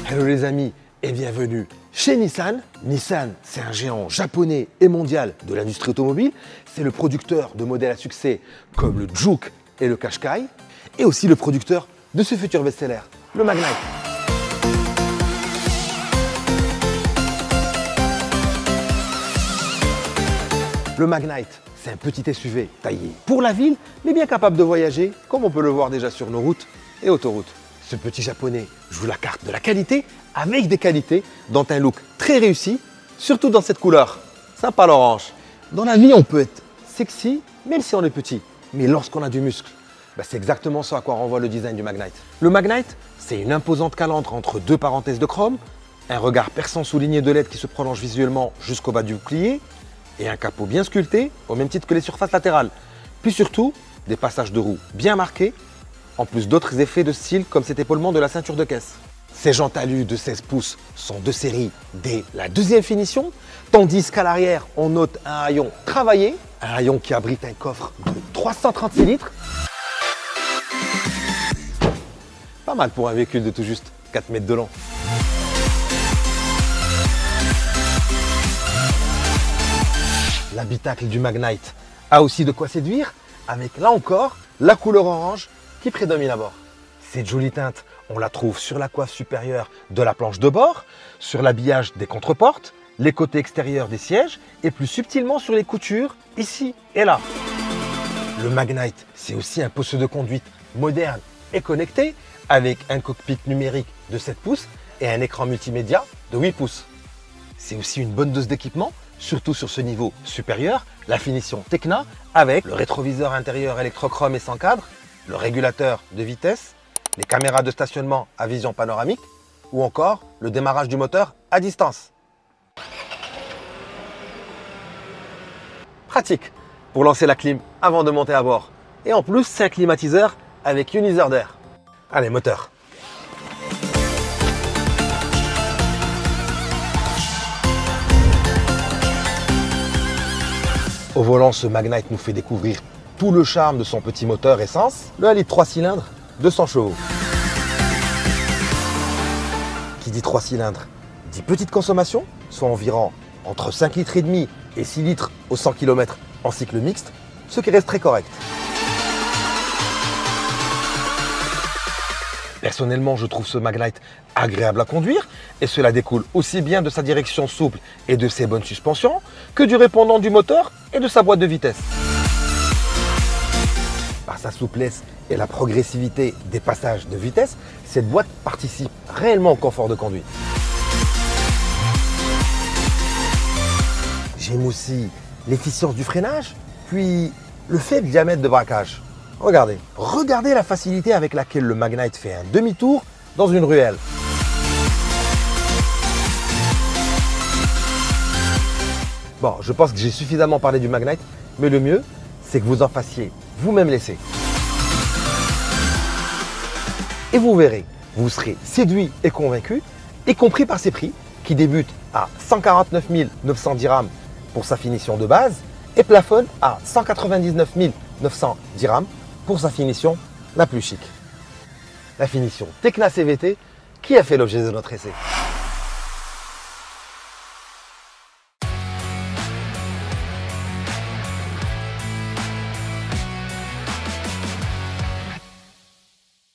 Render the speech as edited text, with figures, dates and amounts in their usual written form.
Hello les amis et bienvenue chez Nissan. Nissan, c'est un géant japonais et mondial de l'industrie automobile. C'est le producteur de modèles à succès comme le Juke et le Qashqai et aussi le producteur de ce futur best-seller, le Magnite. Le Magnite, c'est un petit SUV taillé pour la ville, mais bien capable de voyager, comme on peut le voir déjà sur nos routes et autoroutes. Ce petit japonais joue la carte de la qualité avec des qualités dans un look très réussi, surtout dans cette couleur, sympa l'orange. Dans la vie, on peut être sexy, même si on est petit. Mais lorsqu'on a du muscle, c'est exactement ce à quoi renvoie le design du Magnite. Le Magnite, c'est une imposante calandre entre deux parenthèses de chrome, un regard perçant souligné de LED qui se prolonge visuellement jusqu'au bas du bouclier, et un capot bien sculpté, au même titre que les surfaces latérales. Puis surtout, des passages de roues bien marqués, en plus d'autres effets de style comme cet épaulement de la ceinture de caisse. Ces jantes alu de 16 pouces sont de série dès la deuxième finition, tandis qu'à l'arrière, on note un haillon travaillé, un haillon qui abrite un coffre de 336 litres. Pas mal pour un véhicule de tout juste 4 mètres de long. L'habitacle du Magnite a aussi de quoi séduire avec, là encore, la couleur orange qui prédomine à bord. Cette jolie teinte, on la trouve sur la coiffe supérieure de la planche de bord, sur l'habillage des contreportes, les côtés extérieurs des sièges et plus subtilement sur les coutures, ici et là. Le Magnite, c'est aussi un poste de conduite moderne et connecté avec un cockpit numérique de 7 pouces et un écran multimédia de 8 pouces. C'est aussi une bonne dose d'équipement, surtout sur ce niveau supérieur, la finition Tecna avec le rétroviseur intérieur électrochrome et sans cadre, le régulateur de vitesse, les caméras de stationnement à vision panoramique ou encore le démarrage du moteur à distance. Pratique pour lancer la clim avant de monter à bord. Et en plus, c'est un climatiseur avec ioniseur d'air. Allez, moteur. Au volant, ce Magnite nous fait découvrir tout le charme de son petit moteur essence, le 1 litre 3 cylindres, 200 chevaux. Qui dit 3 cylindres dit petite consommation, soit environ entre 5 litres et demi et 6 litres au 100 km en cycle mixte, ce qui reste très correct. Personnellement, je trouve ce Magnite agréable à conduire et cela découle aussi bien de sa direction souple et de ses bonnes suspensions que du répondant du moteur et de sa boîte de vitesse. Par sa souplesse et la progressivité des passages de vitesse, cette boîte participe réellement au confort de conduite. J'aime aussi l'efficience du freinage, puis le faible diamètre de braquage. Regardez la facilité avec laquelle le Magnite fait un demi-tour dans une ruelle. Bon, je pense que j'ai suffisamment parlé du Magnite, mais le mieux, c'est que vous en fassiez vous-même l'essai. Et vous verrez, vous serez séduit et convaincu, y compris par ses prix, qui débutent à 149 900 dirhams pour sa finition de base et plafonnent à 199 900 dirhams pour sa finition la plus chic. La finition Tecna CVT qui a fait l'objet de notre essai.